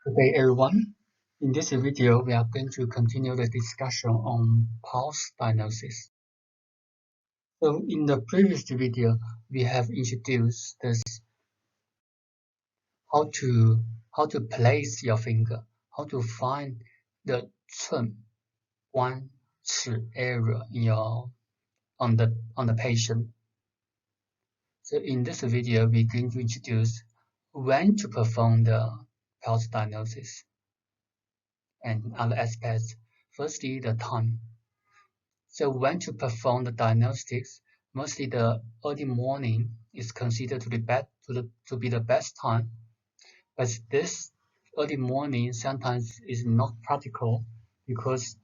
Good day, everyone. In this video, we are going to continue the discussion on pulse diagnosis. So in the previous video, we have introduced this how to place your finger, how to find the 寸弯尺 area in your on the patient. So in this video, we're going to introduce when to perform the pulse diagnosis and other aspects. Firstly, the time. So when to perform the diagnostics, mostly the early morning is considered to be the best time, but this early morning sometimes is not practical because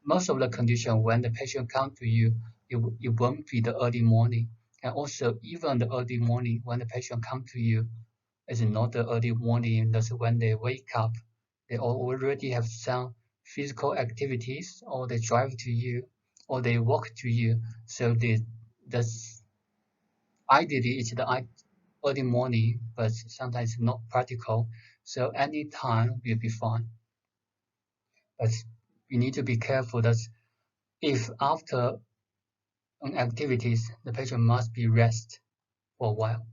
most of the condition when the patient come to you, it won't be the early morning. And also even the early morning when the patient come to you is not the early morning. That's when they wake up. They already have some physical activities, or they drive to you, or they walk to you. So that's ideally it's the early morning, but sometimes not practical. So any time will be fine. But we need to be careful that if after activities, the patient must be rest for a while.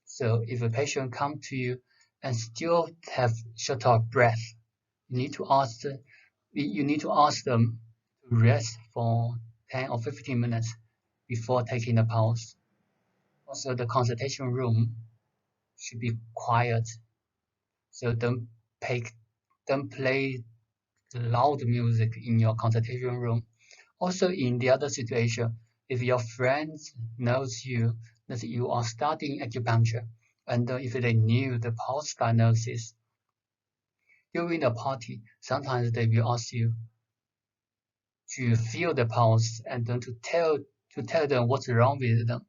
So if a patient come to you and still have short of breath, you need to ask them to rest for 10 or 15 minutes before taking the pulse. Also, the consultation room should be quiet. So don't play loud music in your consultation room. Also, in the other situation, if your friends knows you that you are studying acupuncture, and if they knew the pulse diagnosis during the party, sometimes they will ask you to feel the pulse and then to tell them what's wrong with them.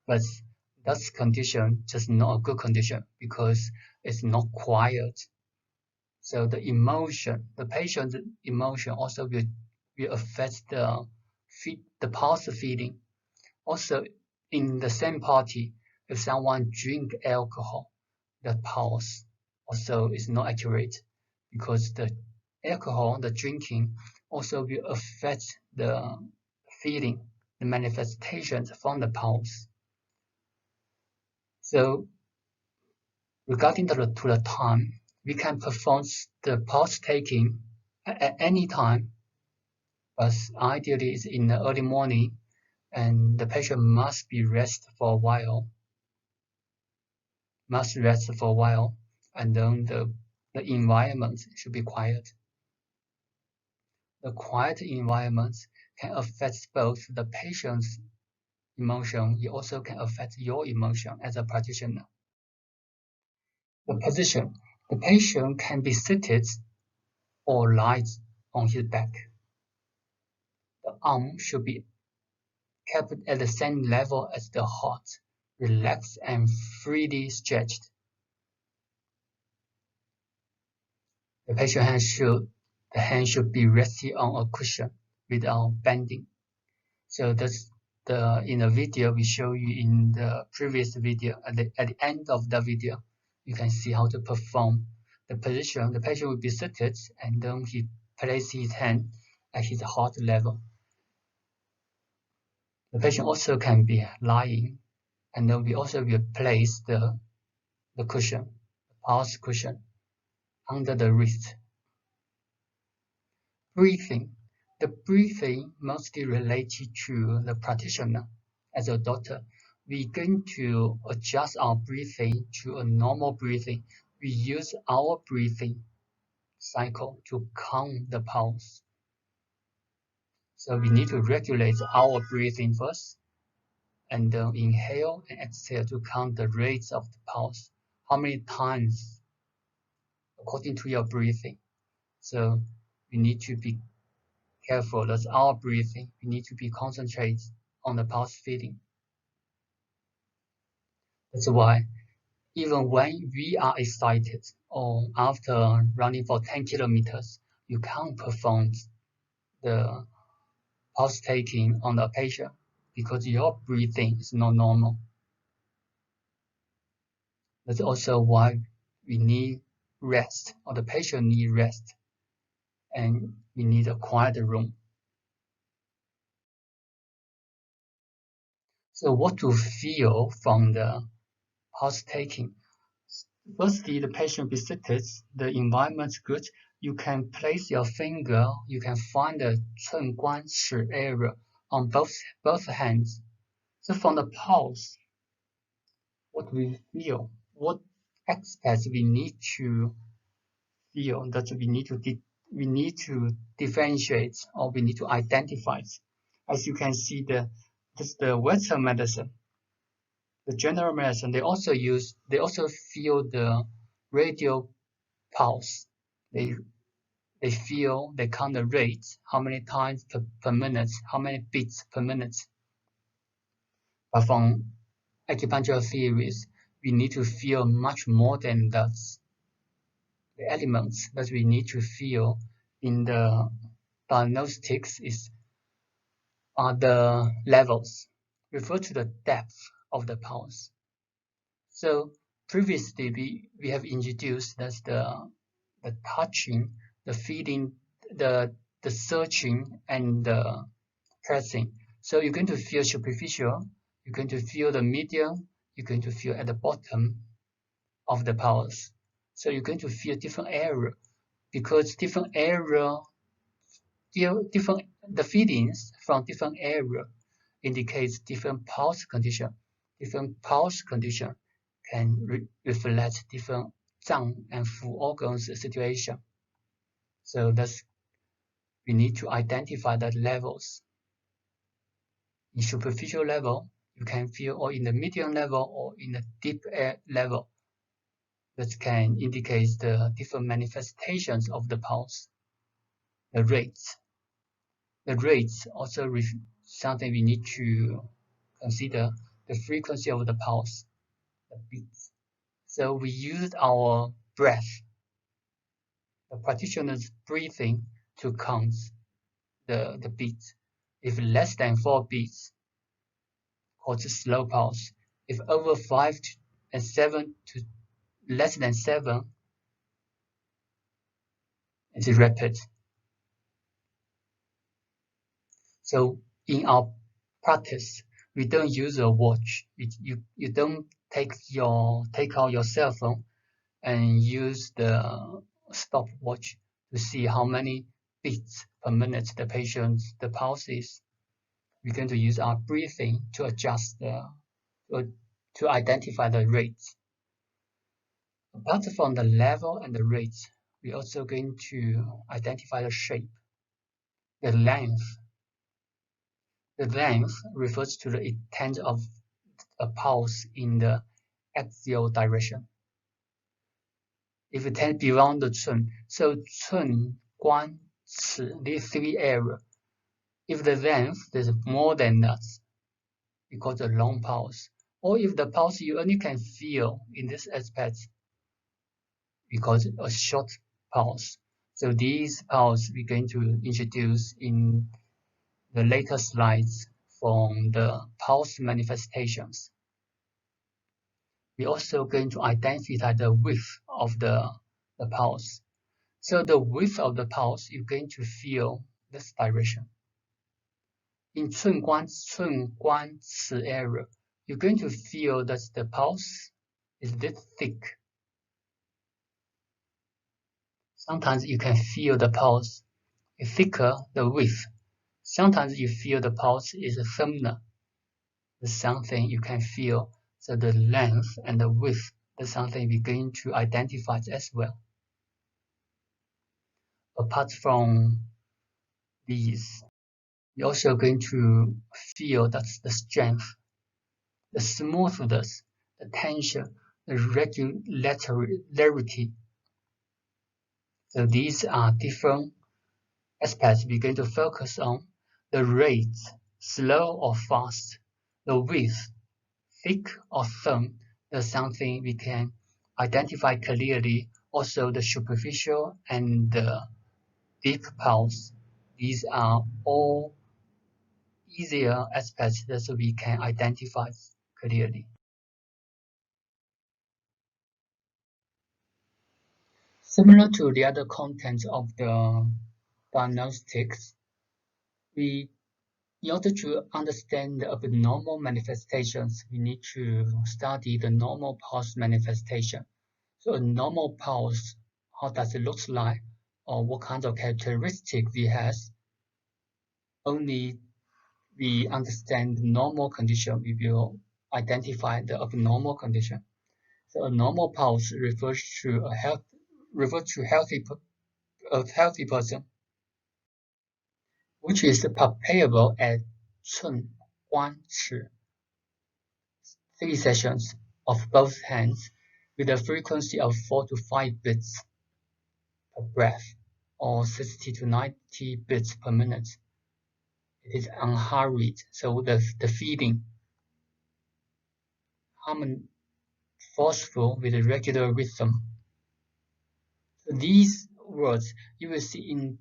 But that's condition just not a good condition because it's not quiet. So the patient's emotion also will affect the pulse feeling. Also, in the same party, if someone drink alcohol, the pulse also is not accurate because the alcohol, the drinking, also will affect the feeling, the manifestations from the pulse. So regarding to the time, we can perform the pulse taking at any time, but ideally it's in the early morning, and the patient must rest for a while, and then the environment should be quiet. The quiet environment can affect both the patient's emotion. It also can affect your emotion as a practitioner. The position. The patient can be seated or lie on his back. The arm should be kept at the same level as the heart, relaxed and freely stretched. The patient hand should be resting on a cushion without bending. So that's in the video we show you in the previous video. At the end of the video, you can see how to perform the position. The patient will be seated, and then he places his hand at his heart level. The patient also can be lying, and then we also will place the cushion, the pulse cushion, under the wrist. Breathing. The breathing mostly related to the practitioner. As a doctor, we're going to adjust our breathing to a normal breathing. We use our breathing cycle to count the pulse. So we need to regulate our breathing first, and then inhale and exhale to count the rates of the pulse. How many times according to your breathing. So we need to be careful. That's our breathing. We need to be concentrated on the pulse feeling. That's why even when we are excited or after running for 10 kilometers, you can't perform the pulse taking on the patient because your breathing is not normal. That's also why we need rest, or the patient need rest, and we need a quiet room. So what to feel from the pulse taking? Firstly, the patient visits, the environment's good. You can place your finger, you can find the 寸关尺 area on both hands. So from the pulse, what we feel, what aspects we need to feel, that we need to differentiate, or we need to identify. As you can see, the Western medicine, the general medicine, they also feel the radial pulse. They they count the rate, how many times per minute, how many beats per minute. But from acupuncture theories, we need to feel much more than that. The elements that we need to feel in the diagnostics are the levels, refer to the depth of the pulse. So previously we have introduced that's the touching, the feeling, the searching, and the pressing. So you're going to feel superficial, you're going to feel the medium, you're going to feel at the bottom of the pulse. So you're going to feel different area, because different area feel different, the feelings from different area indicates different pulse condition. Different pulse condition can reflect different zang and full organs situation. So that's we need to identify the levels. In superficial level, you can feel, or in the medium level, or in the deep air level, that can indicate the different manifestations of the pulse. The rates. The rates also something we need to consider, the frequency of the pulse, the beats. So we use our breath, the practitioner's breathing, to count the beats. If less than 4 beats, called slow pulse. If over 5 and 7 to less than 7, it's rapid. So in our practice, we don't use a watch. You don't take out your cell phone and use the stopwatch to see how many beats per minute the pulse is. We're going to use our breathing to adjust to identify the rates. Apart from the level and the rates, we're also going to identify the shape, the length. The length refers to the extent of a pulse in the axial direction. If it tends beyond the 寸, so 寸, 关, 尺, these 3 areas, if the length is more than that, we call it a long pulse. Or if the pulse you only can feel in this aspect, we call it a short pulse. So these pulse we're going to introduce in the later slides from the pulse manifestations. We're also going to identify the width of the pulse. So the width of the pulse, you're going to feel this direction. In 寸关尺 area, you're going to feel that the pulse is this thick. Sometimes you can feel the pulse is thicker, the width. Sometimes you feel the pulse is thinner. There's something you can feel. So the length and the width is something we're going to identify as well. Apart from these, you're also going to feel that's the strength, the smoothness, the tension, the regularity. So these are different aspects we're going to focus on. The rate, slow or fast, the width, thick or thin, is something we can identify clearly. Also the superficial and the deep pulse. These are all easier aspects that we can identify clearly. Similar to the other contents of the diagnostics, in order to understand the abnormal manifestations, we need to study the normal pulse manifestation. So a normal pulse, how does it look like, or what kind of characteristics it has? Only we understand the normal condition, we will identify the abnormal condition. So a normal pulse refers to a healthy person, which is palpable at 寸关尺 3 sessions of both hands with a frequency of 4 to 5 beats per breath or 60 to 90 beats per minute. It is unhurried, so the feeding forceful with a regular rhythm. So these words you will see in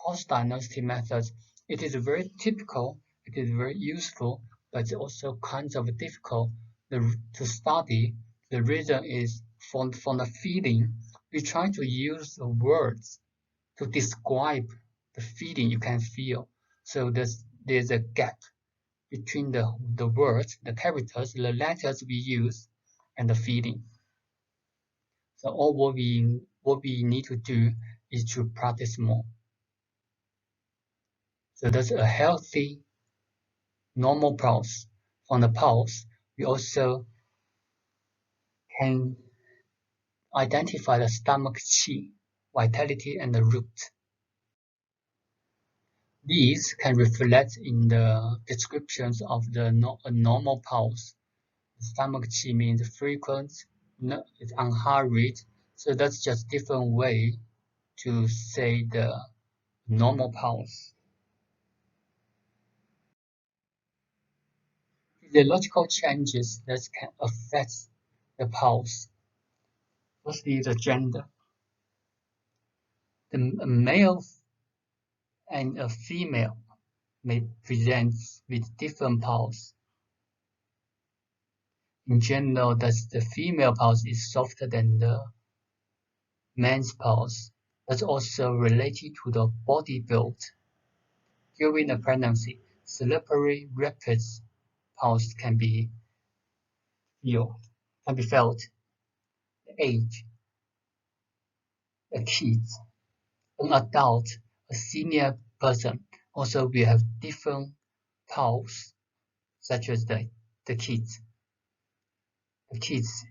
post-diagnostic methods. It is very typical, it is very useful, but it's also kind of difficult to study. The reason is from the feeling, we try to use the words to describe the feeling you can feel. So there's a gap between the words, the characters, the letters we use, and the feeling. So all what we need to do is to practice more. So that's a healthy, normal pulse. From the pulse, we also can identify the stomach qi, vitality, and the root. These can reflect in the descriptions of the normal pulse. The stomach qi means frequent, it's unhurried. So that's just different way to say the normal pulse. Physiological changes that can affect the pulse. Firstly, the gender. A male and a female may present with different pulse. In general, the female pulse is softer than the man's pulse. That's also related to the body build. During a pregnancy, slippery, rapid pulse can be felt. The age, a kid, an adult, a senior person also will have different pulse, such as the kids. The kids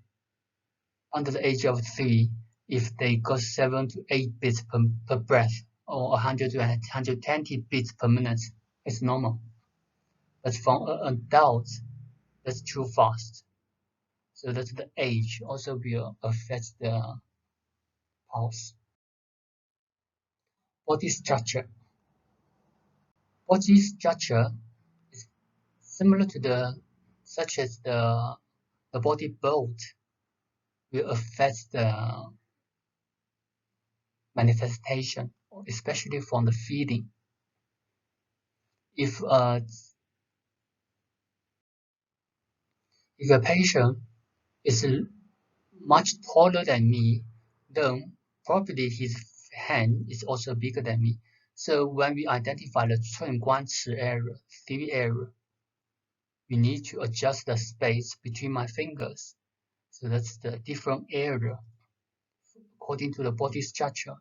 under the age of 3, if they got 7 to 8 beats per breath or 100 to 120 beats per minute, it's normal. But for an adult, that's too fast. So that's the age also will affect the pulse. Body structure. Body structure is similar to such as the body build will affect the manifestation, especially from the feeding. If a patient is much taller than me, then probably his hand is also bigger than me. So when we identify the 寸关尺 area, 3 area, we need to adjust the space between my fingers. So that's the different area according to the body structure.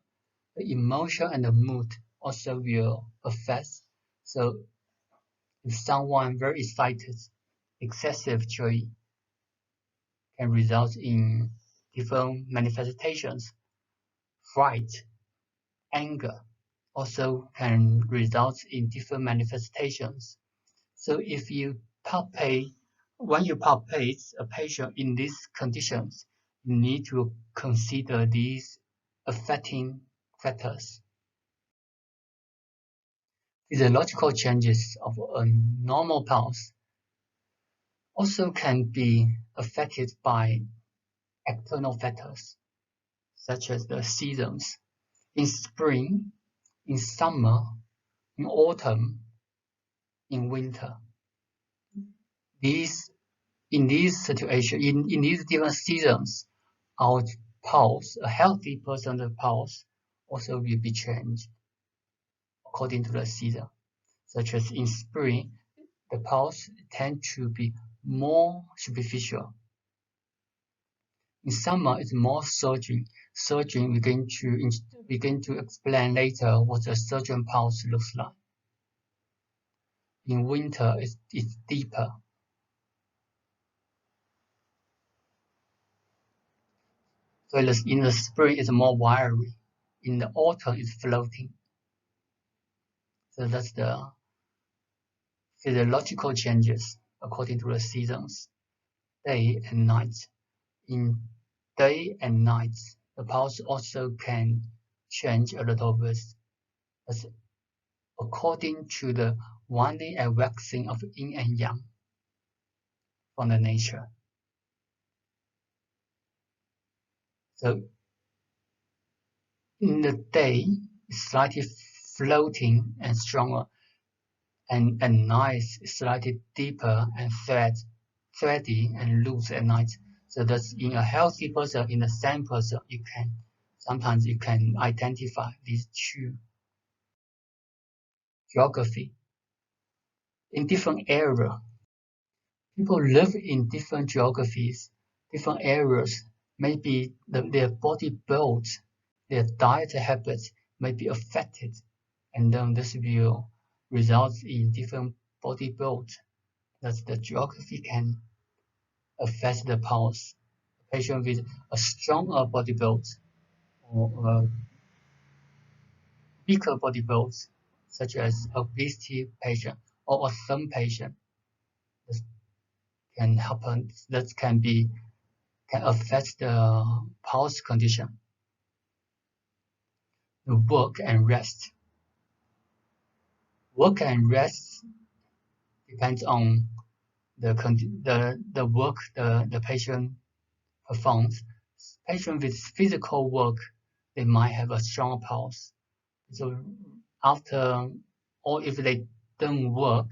The emotion and the mood also will affect. So if someone very excited, excessive joy can result in different manifestations. Fright, anger also can result in different manifestations. So if you when you palpate a patient in these conditions, you need to consider these affecting factors. Physiological changes of a normal pulse also can be affected by external factors, such as the seasons. In spring, in summer, in autumn, in winter. In these different seasons, our pulse, a healthy person's pulse also will be changed according to the season. Such as in spring, the pulse tends to be more superficial. In summer, it's more surging. Surging, we're going to explain later what a surgeon pulse looks like. In winter, it's deeper. So in the spring, it's more wiry. In the autumn, it's floating. So that's the physiological changes according to the seasons, day and night. In day and night, the pulse also can change a little bit as according to the waning and waxing of yin and yang from the nature. So in the day, it's slightly floating and stronger, and at night, it's slightly deeper and thready and loose at night. So that's in a healthy person, in the same person, sometimes you can identify these two geography in different areas. People live in different geographies, different areas. Maybe their body build, their diet habits may be affected, and then this will result in different body build. That the geography can affect the pulse. A patient with a stronger body build or a weaker body build, such as obesity patient or a thin patient, this can happen. That can affect the pulse condition. The work and rest. Work and rest depends on the work the patient performs. Patient with physical work, they might have a strong pulse. So after, or if they don't work,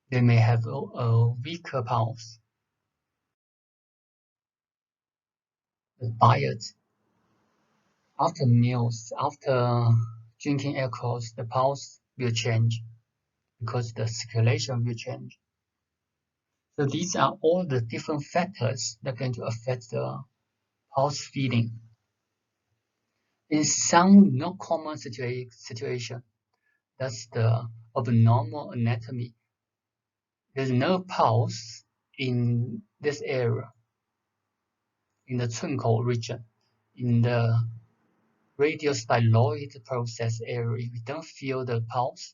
they may have a weaker pulse. The diet. After meals, after drinking alcohol, the pulse will change because the circulation will change. So these are all the different factors that are going to affect the pulse feeling. In some not common situation, that's the abnormal anatomy. There's no pulse in this area, in the truncal region, in the radial styloid process area. We don't feel the pulse,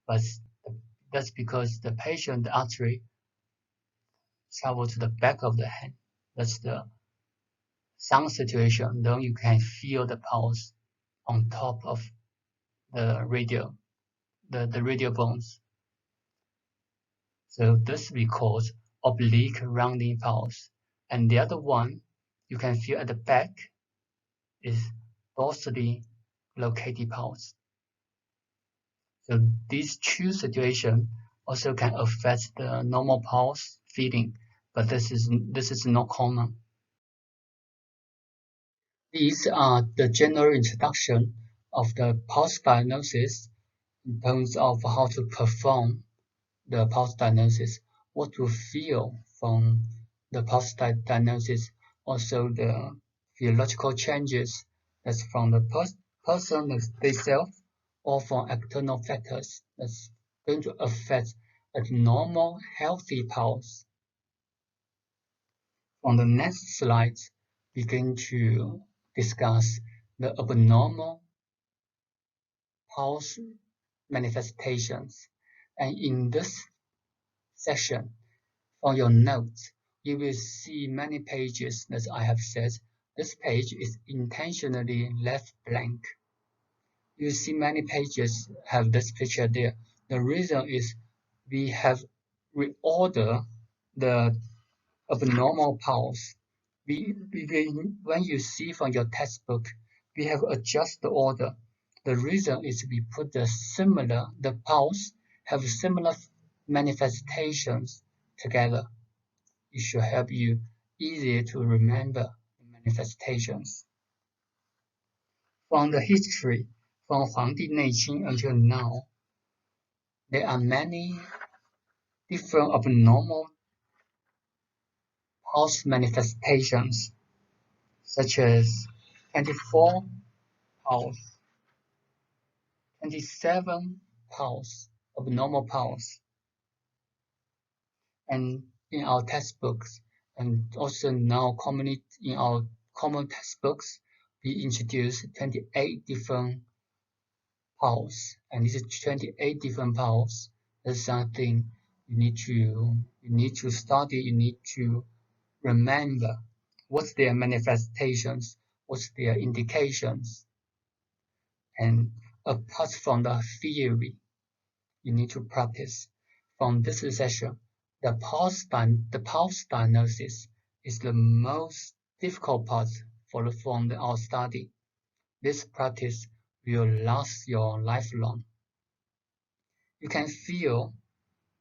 but that's because the patient artery travel to the back of the hand. That's some situation. Then you can feel the pulse on top of the radial bones. So this we call oblique rounding pulse. And the other one you can feel at the back is dorsally located pulse. So these two situations also can affect the normal pulse feeling, but this is not common. These are the general introduction of the pulse diagnosis in terms of how to perform the pulse diagnosis, what to feel from the pulse diagnosis, also the physiological changes that's from the person themselves or from external factors that's going to affect a normal, healthy pulse. On the next slide, we're going to discuss the abnormal pulse manifestations. And in this section, on your notes, you will see many pages that I have said. This page is intentionally left blank. You see many pages have this picture there. The reason is we have reordered the abnormal pulse. When you see from your textbook, we have adjusted the order. The reason is we put the pulse have similar manifestations together. It should help you easier to remember the manifestations. From the history, from 黄帝内经 until now, there are many different abnormal pulse manifestations, such as 24 pulse, 27 pulse, abnormal pulse, and in our textbooks, and also now commonly in our common textbooks, we introduce 28 different pulse, and this is 28 different pulse. That's something you need to study, you need to remember what's their manifestations, what's their indications, and apart from the theory, you need to practice. From this session, the pulse diagnosis is the most difficult part from our study. This practice will last your lifelong. You can feel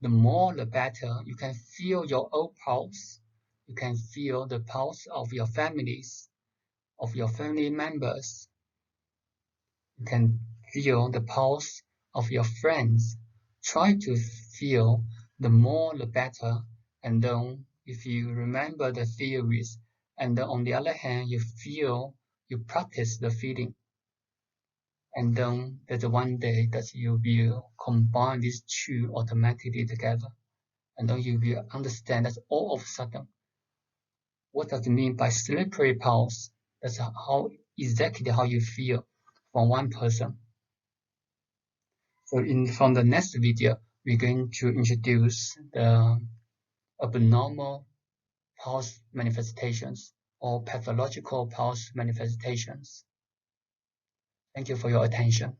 the more the better. You can feel your own pulse. You can feel the pulse of your families, of your family members. You can feel the pulse of your friends. Try to feel the more the better, and then if you remember the theories, and then on the other hand you practice the feeling, and then there's one day that you will combine these two automatically together, and then you will understand that all of a sudden what does it mean by slippery pulse. That's exactly how you feel from one person. So from the next video, we're going to introduce the abnormal pulse manifestations or pathological pulse manifestations. Thank you for your attention.